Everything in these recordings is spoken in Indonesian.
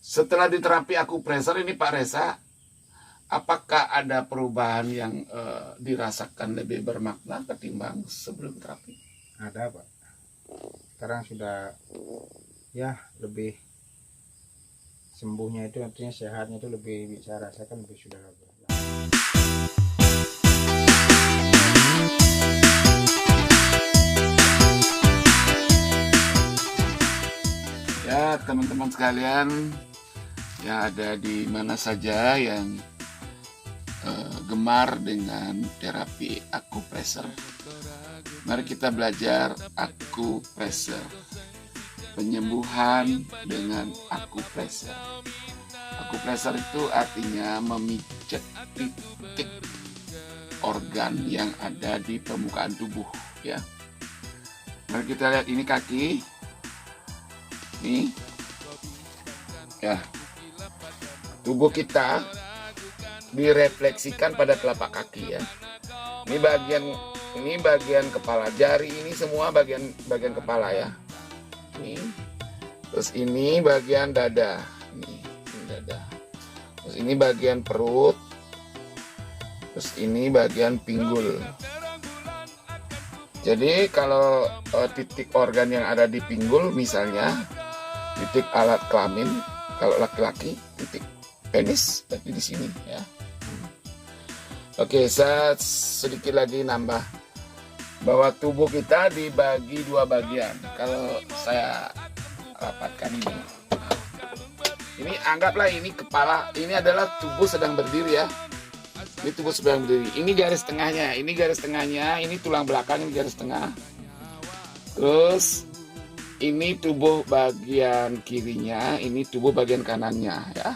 Setelah diterapi akupressure ini Pak Reza, apakah ada perubahan yang dirasakan lebih bermakna ketimbang sebelum terapi? Ada Pak. Sekarang sudah ya lebih sembuhnya itu, artinya sehatnya itu lebih bisa rasakan, lebih sudah lebih. Ya teman-teman sekalian yang ada di mana saja yang gemar dengan terapi akupressure, mari kita belajar akupressure, penyembuhan dengan akupressure. Akupressure itu artinya memijat titik organ yang ada di permukaan tubuh, ya. Mari kita lihat, ini kaki, ini, ya. Tubuh kita direfleksikan pada telapak kaki, ya. Ini bagian kepala, jari ini semua bagian kepala, ya. Ini. Terus ini bagian dada. Ini dada. Terus ini bagian perut. Terus ini bagian pinggul. Jadi kalau titik organ yang ada di pinggul, misalnya titik alat kelamin, kalau laki-laki titik penis, tapi di sini, ya. Oke, saya sedikit lagi nambah bahwa tubuh kita dibagi dua bagian. Kalau saya rapatkan ini anggaplah ini kepala, ini adalah tubuh sedang berdiri, ya. Ini tubuh sedang berdiri. Ini garis tengahnya, ini tulang belakang, ini garis tengah. Terus ini tubuh bagian kirinya, ini tubuh bagian kanannya, ya.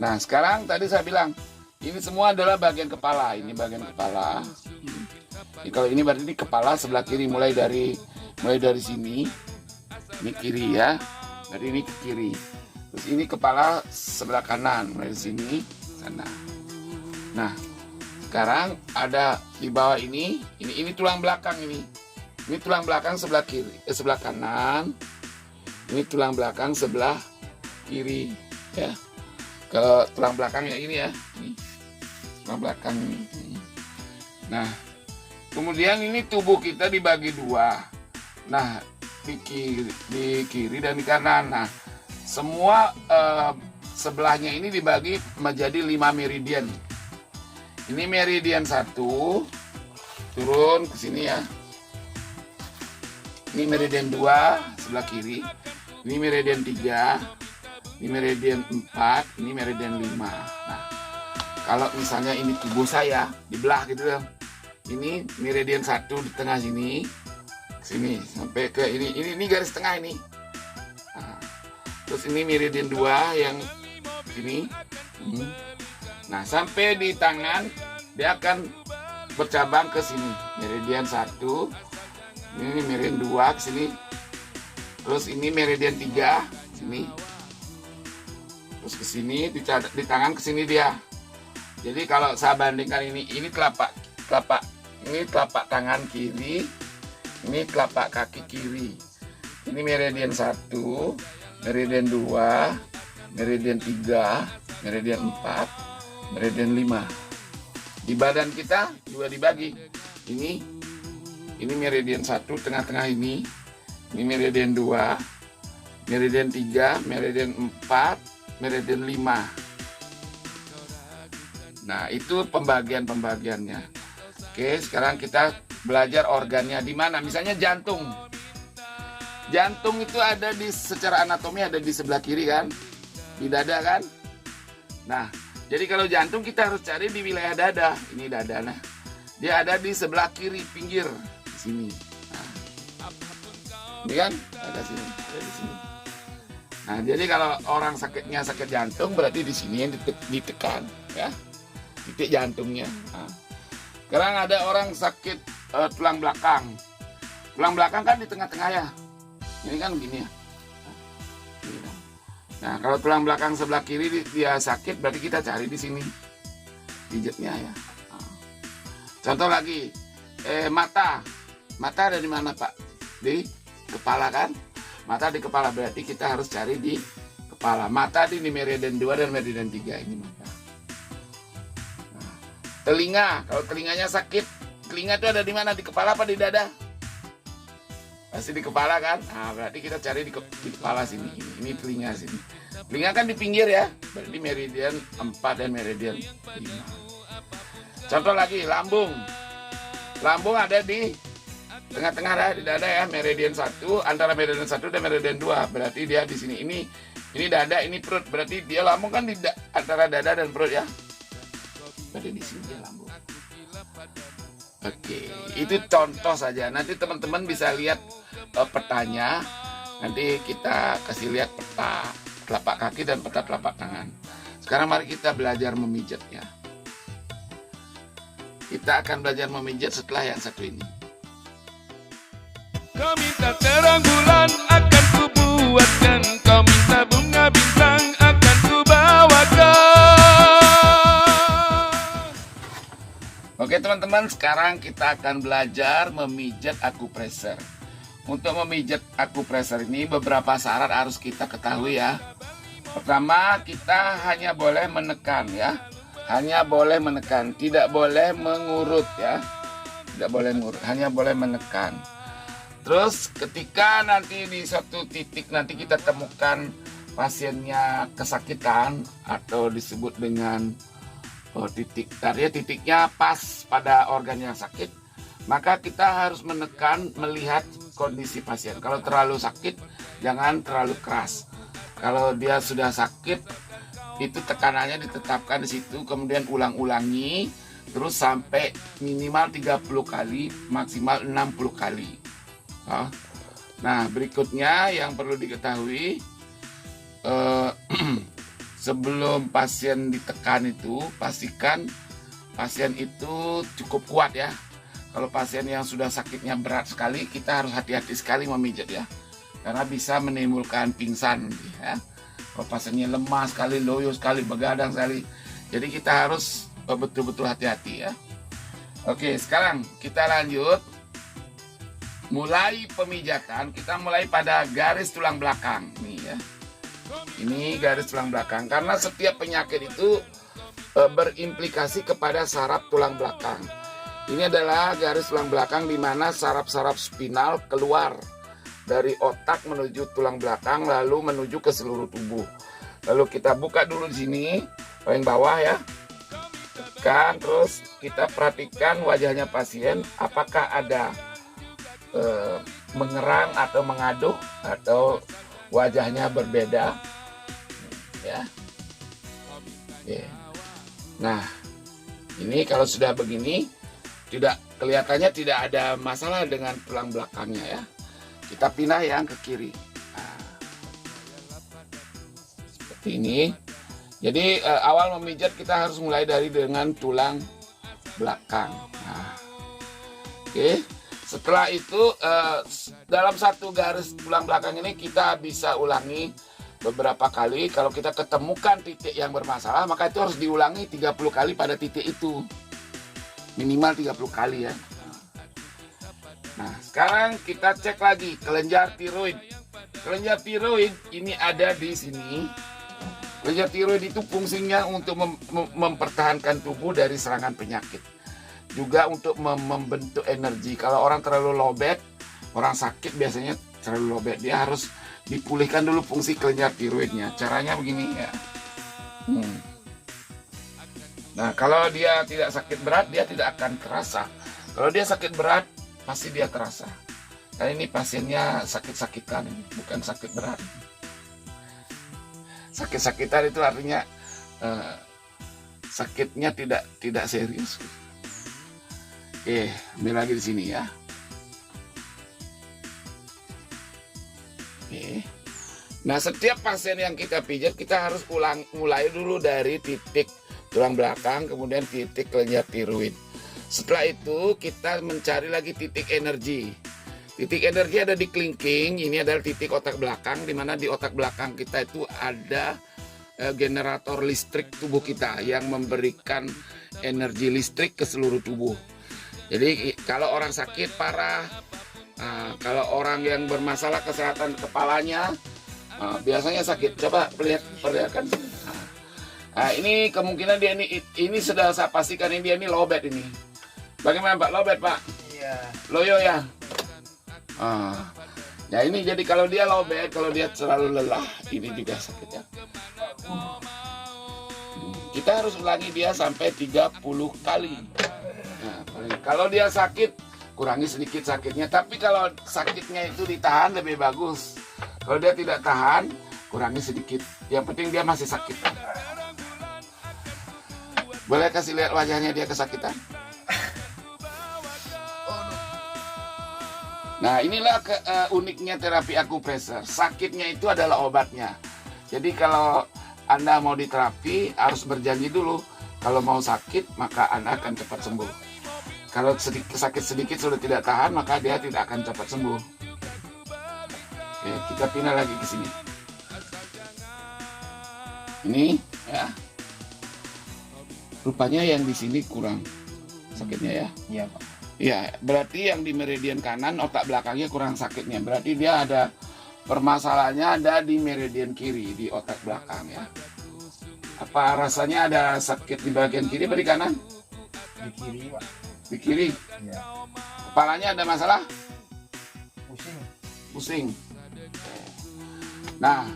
Nah, sekarang tadi saya bilang ini semua adalah bagian kepala. Ini bagian kepala. Jadi, kalau ini berarti ini kepala sebelah kiri, mulai dari sini. Ini kiri, ya. Dari ini ke kiri. Terus ini kepala sebelah kanan, mulai dari sini sana. Nah, sekarang ada di bawah ini tulang belakang ini. Ini tulang belakang sebelah kiri, sebelah kanan. Ini tulang belakang sebelah kiri, ya. Kalau tulang belakangnya ini, ya, ini tulang belakang ini. Nah, kemudian ini tubuh kita dibagi dua. Nah, di kiri dan di kanan. Nah, semua sebelahnya ini dibagi menjadi 5 meridian. Ini meridian 1 turun ke sini, ya. Ini meridian 2 sebelah kiri. Ini meridian 3. Ini meridian 4, ini meridian 5. Nah, kalau misalnya ini tubuh saya dibelah gitu ya. Ini meridian 1 di tengah sini sampai ke ini garis tengah ini. Nah, terus ini meridian 2 yang sini. Nah, sampai di tangan dia akan bercabang ke sini. Meridian 1, ini meridian 2 ke sini. Terus ini meridian 3 sini. Terus ke sini di tangan ke sini dia. Jadi kalau saya bandingkan ini telapak tangan kiri, ini telapak kaki kiri. Ini meridian 1, meridian 2, meridian 3, meridian 4, meridian 5. Di badan kita juga dibagi. Ini meridian 1 tengah-tengah ini meridian 2, meridian 3, meridian 4, meridian 5. Nah, itu pembagiannya. Oke, sekarang kita belajar organnya di mana. Misalnya jantung. Jantung itu ada secara anatomi ada di sebelah kiri, kan? Di dada, kan? Nah, jadi kalau jantung kita harus cari di wilayah dada. Ini dada, nah. Dia ada di sebelah kiri pinggir di sini. Nah. Ini kan? Ada sini, ada di sini. Nah, jadi kalau orang sakit jantung berarti di sini yang ditekan, ya, titik jantungnya. Nah, sekarang ada orang sakit tulang belakang. Tulang belakang kan di tengah-tengah, ya. Ini kan begini, ya. Nah, kalau tulang belakang sebelah kiri dia sakit berarti kita cari di sini pijatnya, ya. Nah. Contoh lagi, mata ada di mana, Pak? Di kepala, kan? Mata di kepala berarti kita harus cari di kepala. Mata di meridian 2 dan meridian 3 ini mata. Nah, telinga, kalau telinganya sakit, telinga itu ada di mana? Di kepala apa di dada? Pasti di kepala kan? Nah, berarti kita cari di kepala sini. Ini telinga sini. Telinga kan di pinggir ya. Berarti meridian 4 dan meridian 5. Contoh lagi, lambung. Lambung ada di tengah-tengah ya, di dada ya, meridian 1, antara meridian 1 dan meridian 2. Berarti dia di sini. Ini dada, ini perut. Berarti dia lambung kan di antara dada dan perut ya. Berarti di sini dia lambung. Oke, itu contoh saja. Nanti teman-teman bisa lihat petanya. Nanti kita kasih lihat peta telapak kaki dan peta telapak tangan. Sekarang mari kita belajar memijat ya. Kita akan belajar memijat setelah yang satu ini. Kau minta terang bulan akan kubuatkan, kau minta bunga bintang akan kubawakan. Oke teman-teman, sekarang kita akan belajar memijat akupresur. Untuk memijat akupresur ini beberapa syarat harus kita ketahui ya. Pertama, kita hanya boleh menekan ya. Hanya boleh menekan, tidak boleh mengurut ya. Tidak boleh mengurut, hanya boleh menekan. Terus ketika nanti di suatu titik nanti kita temukan pasiennya kesakitan atau disebut dengan titik, tadi titiknya pas pada organ yang sakit, maka kita harus menekan melihat kondisi pasien. Kalau terlalu sakit, jangan terlalu keras. Kalau dia sudah sakit, itu tekanannya ditetapkan di situ, kemudian ulang-ulangi terus sampai minimal 30 kali, maksimal 60 kali. Nah, berikutnya yang perlu diketahui, sebelum pasien ditekan itu, pastikan pasien itu cukup kuat ya. Kalau pasien yang sudah sakitnya berat sekali, kita harus hati-hati sekali memijat ya, karena bisa menimbulkan pingsan ya. Kalau pasiennya lemah sekali, loyo sekali, begadang sekali, jadi kita harus betul-betul hati-hati ya. Oke, sekarang kita lanjut. Mulai pemijatan, kita mulai pada garis tulang belakang nih ya. Ini garis tulang belakang, karena setiap penyakit itu berimplikasi kepada saraf tulang belakang. Ini adalah garis tulang belakang di mana saraf-saraf spinal keluar dari otak menuju tulang belakang lalu menuju ke seluruh tubuh. Lalu kita buka dulu di sini paling bawah ya. Tekan, terus kita perhatikan wajahnya pasien, apakah ada mengerang atau mengaduh atau wajahnya berbeda ya. Oke. Nah, ini kalau sudah begini kelihatannya tidak ada masalah dengan tulang belakangnya ya. Kita pindah yang ke kiri. Nah, seperti ini. Jadi awal memijat kita harus mulai dengan tulang belakang. Nah, oke. Setelah itu dalam satu garis tulang belakang ini kita bisa ulangi beberapa kali. Kalau kita ketemukan titik yang bermasalah, maka itu harus diulangi 30 kali pada titik itu. Minimal 30 kali ya. Nah, sekarang kita cek lagi kelenjar tiroid. Kelenjar tiroid ini ada di sini. Kelenjar tiroid itu fungsinya untuk mempertahankan tubuh dari serangan penyakit. Juga untuk membentuk energi. Kalau orang terlalu lowbat, orang sakit biasanya terlalu lowbat, dia harus dipulihkan dulu fungsi kelenjar tiroidnya. Caranya begini ya. Nah, kalau dia tidak sakit berat, dia tidak akan terasa. Kalau dia sakit berat, pasti dia terasa. Karena ini pasiennya sakit-sakitan, bukan sakit berat. Sakit-sakitan itu artinya sakitnya tidak serius. Oke, ambil lagi di sini ya. Oke. Nah, setiap pasien yang kita pijat, kita harus mulai dulu dari titik tulang belakang, kemudian titik kelenjar tiroid. Setelah itu, kita mencari lagi titik energi. Titik energi ada di kelingking, ini adalah titik otak belakang, di mana di otak belakang kita itu ada generator listrik tubuh kita yang memberikan energi listrik ke seluruh tubuh. Jadi kalau orang sakit parah, kalau orang yang bermasalah kesehatan kepalanya, Biasanya sakit. Coba perlihatkan. Nah, ini kemungkinan dia ini sudah saya pastikan dia ini lowbat ini. Bagaimana Pak? Lowbat Pak? Iya. Loyo ya. Ya ini jadi kalau dia lowbat, kalau dia terlalu lelah, ini juga sakit ya. Kita harus ulangi dia sampai 30 kali. Nah, kalau dia sakit, kurangi sedikit sakitnya. Tapi kalau sakitnya itu ditahan lebih bagus. Kalau dia tidak tahan, kurangi sedikit. Yang penting dia masih sakit. Boleh kasih lihat wajahnya dia kesakitan? Nah inilah uniknya terapi akupresur. Sakitnya itu adalah obatnya. Jadi kalau Anda mau diterapi harus berjanji dulu. Kalau mau sakit maka Anda akan cepat sembuh. Kalau sakit sedikit sudah tidak tahan maka dia tidak akan cepat sembuh. Oke, kita pindah lagi ke sini. Ini ya. Rupanya yang di sini kurang sakitnya ya. Iya Pak. Ya, berarti yang di meridian kanan otak belakangnya kurang sakitnya. Berarti dia ada permasalahannya ada di meridian kiri, di otak belakang ya. Apa rasanya ada sakit di bagian kiri atau di kanan? Di kiri Pak. Di kiri. Iya. Kepalanya ada masalah? Pusing. Pusing. Nah,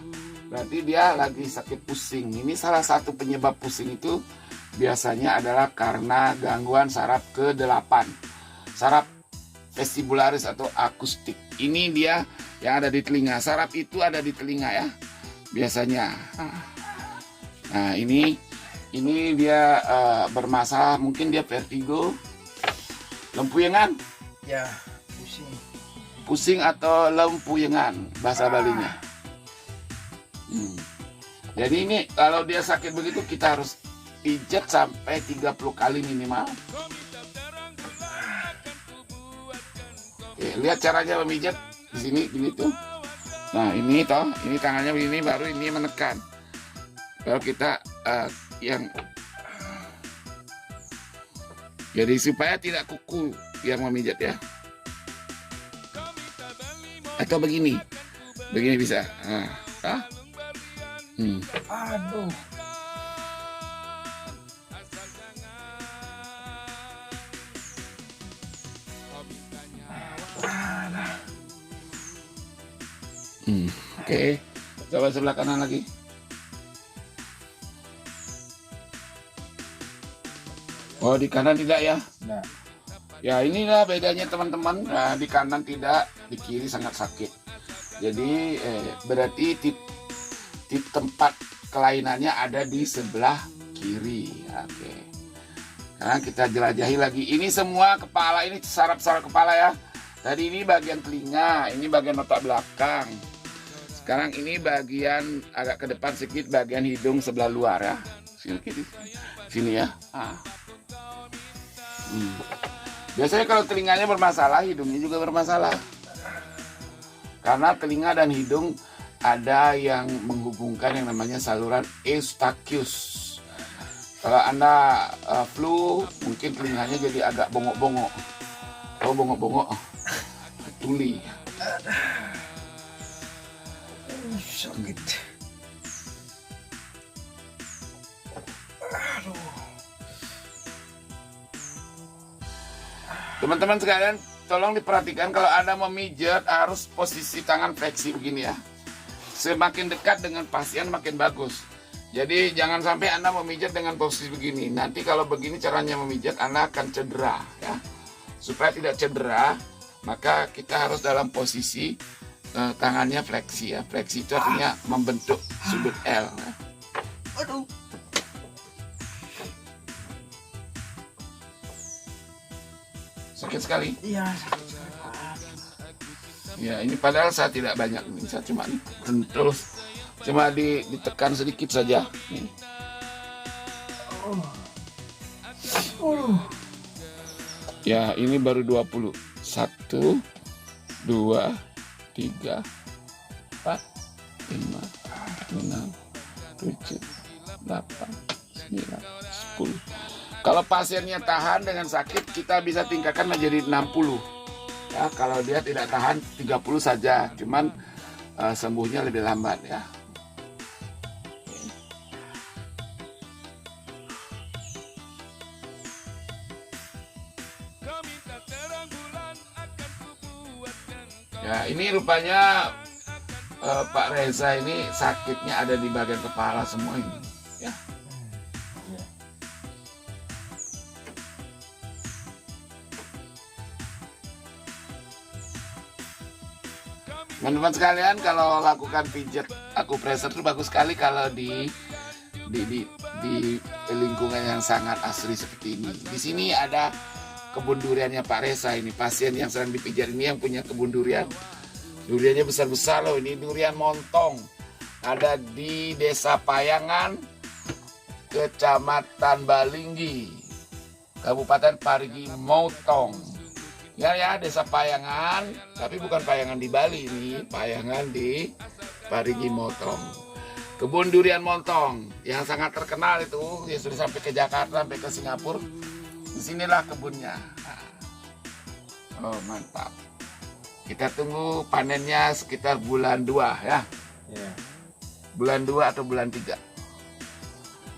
berarti dia lagi sakit pusing. Ini salah satu penyebab pusing itu biasanya adalah karena gangguan saraf ke-8. Saraf vestibularis atau akustik. Ini dia yang ada di telinga. Saraf itu ada di telinga ya. Biasanya. Nah, ini dia bermasalah, mungkin dia vertigo, lempuyengan. Ya, pusing. Pusing atau lempuyengan bahasa Balinya. Jadi ini kalau dia sakit begitu kita harus pijat sampai 30 kali minimal. Oke, lihat caranya memijat di sini begitu. Nah ini toh, ini tangannya begini baru ini menekan. Kalau kita yang jadi supaya tidak kuku yang memijat ya. Atau begini bisa. Aduh. Oke. Coba sebelah kanan lagi. Oh, di kanan tidak ya? Nah, Ya inilah bedanya teman-teman. Nah, di kanan tidak, di kiri sangat sakit. Jadi berarti di tempat kelainannya ada di sebelah kiri. Oke. Nah, kita jelajahi lagi. Ini semua kepala, ini saraf-saraf kepala ya. Tadi ini bagian telinga, ini bagian otak belakang. Sekarang ini bagian agak ke depan sedikit, bagian hidung sebelah luar ya. Sini ya. Biasanya kalau telinganya bermasalah, hidungnya juga bermasalah. Karena telinga dan hidung ada yang menghubungkan yang namanya saluran eustachius. Kalau Anda flu, mungkin telinganya jadi agak bongok-bongok. Oh, bongok-bongok. Tuli. sakit. Aduh. Teman-teman sekalian, tolong diperhatikan kalau Anda memijat harus posisi tangan fleksi begini ya. Semakin dekat dengan pasien makin bagus. Jadi jangan sampai Anda memijat dengan posisi begini. Nanti kalau begini caranya memijat, Anda akan cedera ya. Supaya tidak cedera, maka kita harus dalam posisi tangannya fleksi ya. Fleksi itu artinya membentuk sudut L ya. Aduh. Sakit sekali. Iya, sakit sekali. Ya, ini padahal saya tidak banyak, ini saya cuma terus cuma ditekan sedikit saja. Nih. Ya, ini baru 20. 1 2 3 4 5 6 7 8 9 10. Kalau pasiennya tahan dengan sakit, kita bisa tingkatkan menjadi 60. Ya, kalau dia tidak tahan 30 saja. Cuman sembuhnya lebih lambat ya. Ya, ini rupanya Pak Reza ini sakitnya ada di bagian kepala semua ini. Ya. Teman-teman sekalian, kalau lakukan pijat akupresur itu bagus sekali kalau di lingkungan yang sangat asri seperti ini. Di sini ada kebun duriannya Pak Reza ini. Pasien yang sedang dipijat ini yang punya kebun durian. Duriannya besar-besar loh, ini durian montong. Ada di Desa Payangan, Kecamatan Balinggi, Kabupaten Parigi Motong. Ya, Desa Payangan, tapi bukan Payangan di Bali ini, Payangan di Parigi Motong. Kebun durian montong yang sangat terkenal itu, ya sudah sampai ke Jakarta, sampai ke Singapura. Disinilah kebunnya. Oh, mantap. Kita tunggu panennya sekitar bulan 2 ya. Bulan 2 atau bulan 3.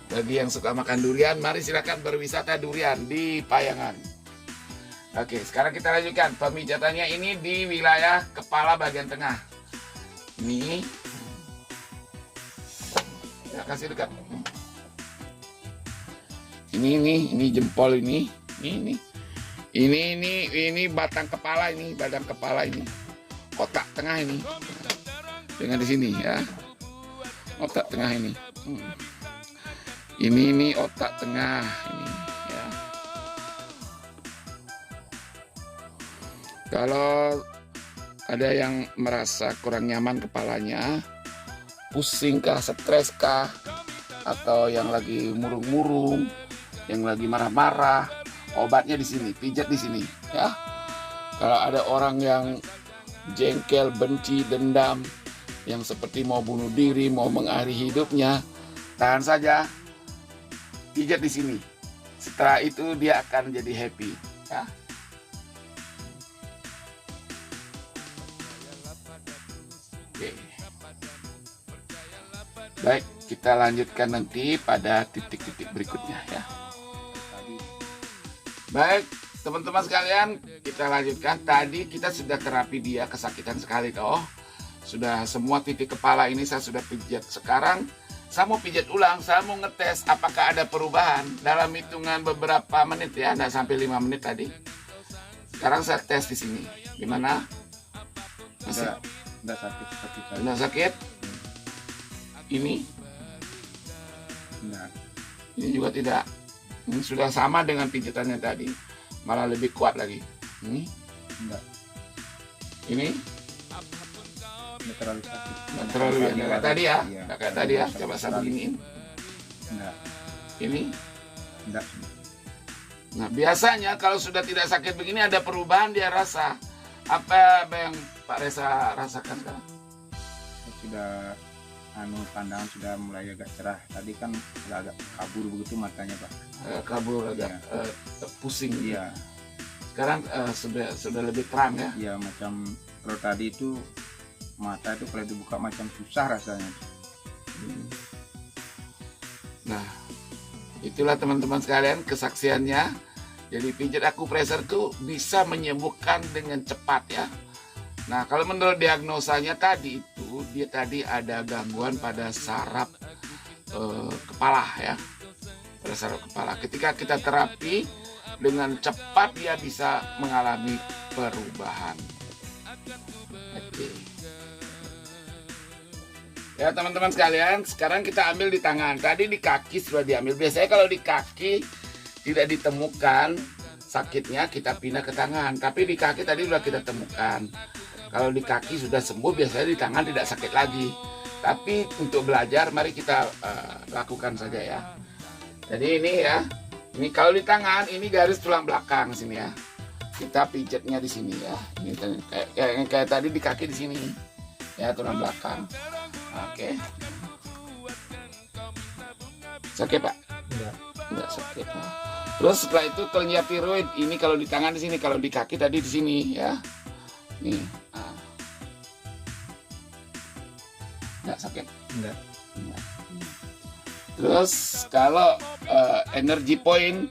Bagi yang suka makan durian, mari silakan berwisata durian di Payangan. Oke, sekarang kita lanjutkan. Pemijatannya ini di wilayah kepala bagian tengah. Ini. Ya, kasih dekat. Ini jempol ini. Ini batang kepala ini, badan kepala ini, otak tengah ini, dengan di sini ya, otak tengah ini. Ini otak tengah ini ya. Kalau ada yang merasa kurang nyaman kepalanya, pusing kah, stres kah, atau yang lagi murung-murung, yang lagi marah-marah, obatnya di sini, pijat di sini ya. Kalau ada orang yang jengkel, benci, dendam, yang seperti mau bunuh diri, mau mengakhiri hidupnya, tahan saja, pijat di sini. Setelah itu dia akan jadi happy ya. Oke. Baik, kita lanjutkan nanti pada titik-titik berikutnya ya. Baik, teman-teman sekalian, kita lanjutkan. Tadi kita sudah terapi dia, kesakitan sekali toh. Sudah semua titik kepala ini saya sudah pijat. Sekarang saya mau pijat ulang, saya mau ngetes apakah ada perubahan dalam hitungan beberapa menit ya, tidak sampai 5 menit tadi. Sekarang saya tes di sini. Gimana? Masih? Enggak sakit. Tidak sakit? Ini? Enggak. Ini juga tidak. Ini sudah sama dengan pijatannya tadi, malah lebih kuat lagi. Ini? Enggak. Ini? Enggak terlalu sakit. Nggak terlalu ya, nggak kayak tadi ya, Iya. nggak kayak tadi ya. Coba saya beginiin. Enggak. Ini. Enggak. Nah, biasanya kalau sudah tidak sakit begini ada perubahan dia rasa. Apa yang Pak Reza rasakan sekarang? Sudah pandangan sudah mulai agak cerah. Tadi kan agak kabur begitu matanya, Pak. Kabur agak pusing. Iya. Sekarang sudah lebih terang ya. Iya, macam kalau tadi itu mata itu kalau dibuka macam susah rasanya. Nah, itulah teman-teman sekalian kesaksiannya. Jadi pijat akupresur itu bisa menyembuhkan dengan cepat ya. Nah, kalau menurut diagnosanya tadi itu, dia tadi ada gangguan pada saraf kepala ya. Pada saraf kepala. Ketika kita terapi, dengan cepat dia bisa mengalami perubahan. Oke. Ya teman-teman sekalian, sekarang kita ambil di tangan. Tadi di kaki sudah diambil. Biasanya kalau di kaki tidak ditemukan sakitnya, kita pindah ke tangan. Tapi di kaki tadi sudah kita temukan. Kalau di kaki sudah sembuh, biasanya di tangan tidak sakit lagi. Tapi untuk belajar, mari kita lakukan saja ya. Jadi ini ya, ini kalau di tangan, ini garis tulang belakang sini ya. Kita pijatnya di sini ya. Ini kayak tadi di kaki di sini ya, tulang belakang. Oke. Sakit Pak? Enggak sakit. Terus setelah itu kelenjar tiroid, ini kalau di tangan di sini, kalau di kaki tadi di sini ya. Nih. Enggak sakit? Enggak. Enggak. Terus kalau energy point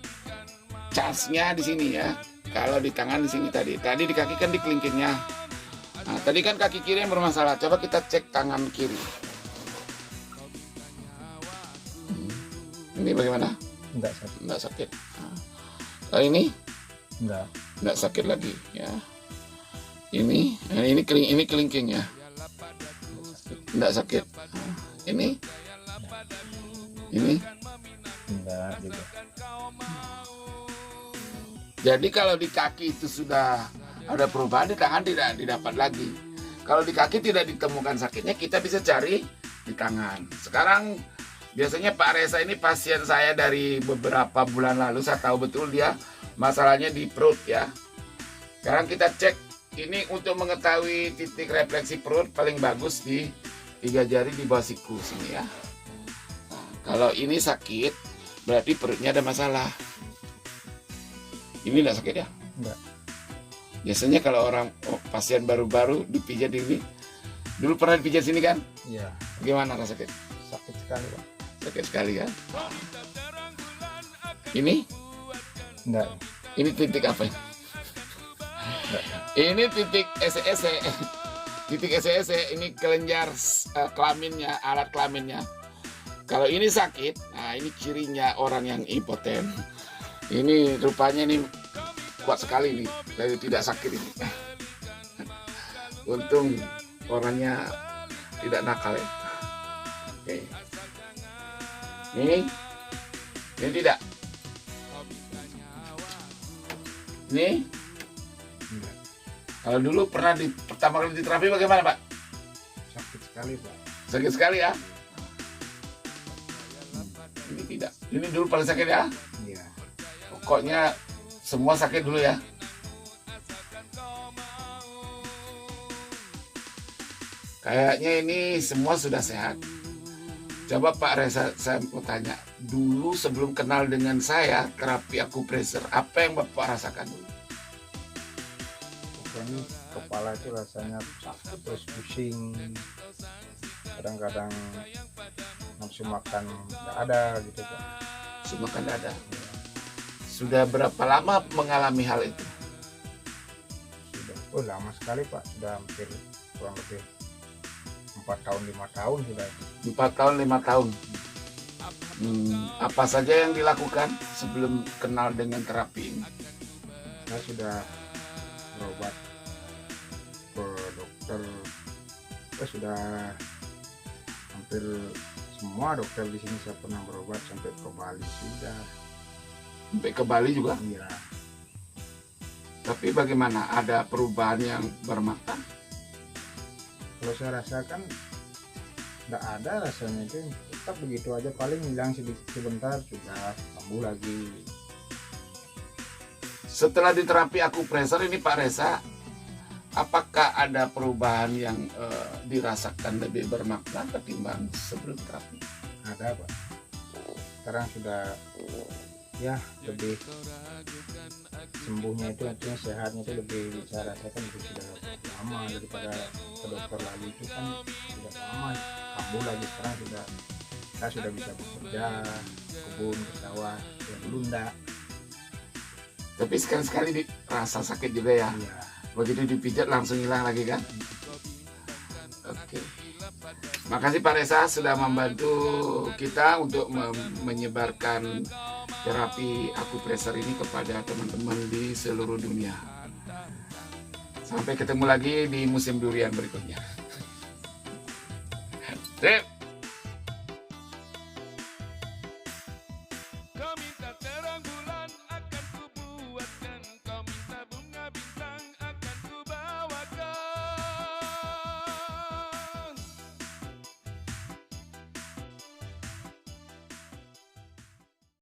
charge-nya di sini ya. Kalau di tangan di sini tadi di kaki kan di kelingkingnya. Nah, tadi kan kaki kiri yang bermasalah. Coba kita cek tangan kiri. Ini bagaimana? Enggak sakit. Enggak sakit. Nah, ini enggak sakit lagi ya. Ini kelingking ya. Enggak sakit. Nah, ini Enggak juga. Jadi kalau di kaki itu sudah ada perubahan, di tangan tidak didapat lagi. Kalau di kaki tidak ditemukan sakitnya, kita bisa cari di tangan. Sekarang biasanya Pak Reza ini pasien saya dari beberapa bulan lalu. Saya tahu betul dia masalahnya di perut ya. Sekarang kita cek ini untuk mengetahui titik refleksi perut paling bagus di 3 jari di bawah siku sini ya. Nah, kalau ini sakit berarti perutnya ada masalah. Ini enggak sakit ya? Enggak. Biasanya kalau orang pasien baru-baru dipijat ini, dulu pernah dipijat sini kan? Iya. Gimana rasanya? Sakit sekali Pak. Sakit sekali kan? Ini? Enggak. Ini titik apa ini? Ini titik SESE. Titik SESE ini kelenjar kelaminnya, alat kelaminnya. Kalau ini sakit, nah ini cirinya orang yang impoten. Ini rupanya ini kuat sekali nih, dari tidak sakit ini. Untung orangnya tidak nakal ya. Oke. Ini tidak. Ini. Enggak. Kalau dulu pernah pertama kali di terapi bagaimana Pak? Sakit sekali Pak. Sakit sekali ya. Ini tidak. Ini dulu paling sakit ya. Iya. Pokoknya semua sakit dulu ya. Kayaknya ini semua sudah sehat. Coba Pak Reza, saya mau tanya. Dulu sebelum kenal dengan saya, terapi akupressure, apa yang Bapak rasakan dulu? Pokoknya kepala itu rasanya sakit terus pusing. Kadang-kadang nafsu makan nggak ada gitu Pak. Semua kan ada. Sudah berapa lama mengalami hal itu? Sudah, lama sekali Pak. Sudah hampir kurang lebih 4 tahun 5 tahun sudah. 4 tahun 5 tahun. Apa saja yang dilakukan sebelum kenal dengan terapi ini? Saya sudah berobat ke dokter. Saya sudah hampir semua dokter di sini saya pernah berobat, sampai ke Bali sudah. Sampai ke Bali juga? Iya. Tapi bagaimana? Ada perubahan yang bermakna? Kalau saya rasakan tidak ada rasanya, itu tetap begitu aja, paling hilang sebentar sudah kambuh lagi. Setelah diterapi akupressure ini Pak Reza, apakah ada perubahan yang dirasakan lebih bermakna ketimbang sebelum terapi? Ada Pak. Sekarang sudah ya lebih sembuhnya, itu artinya sehatnya itu lebih, saya rasakan itu sudah lama daripada ke dokter lagi. Itu kan sudah lama kambuh lagi. Sekarang saya sudah bisa bekerja, kebun, ke sawah, ya dulu enggak. Tapi sekali-sekali rasa sakit juga ya? Iya. Begitu dipijat langsung hilang lagi kan? Oke. Makasih Pak Reza sudah membantu kita untuk menyebarkan terapi akupressure ini kepada teman-teman di seluruh dunia. Sampai ketemu lagi di musim durian berikutnya. Sip.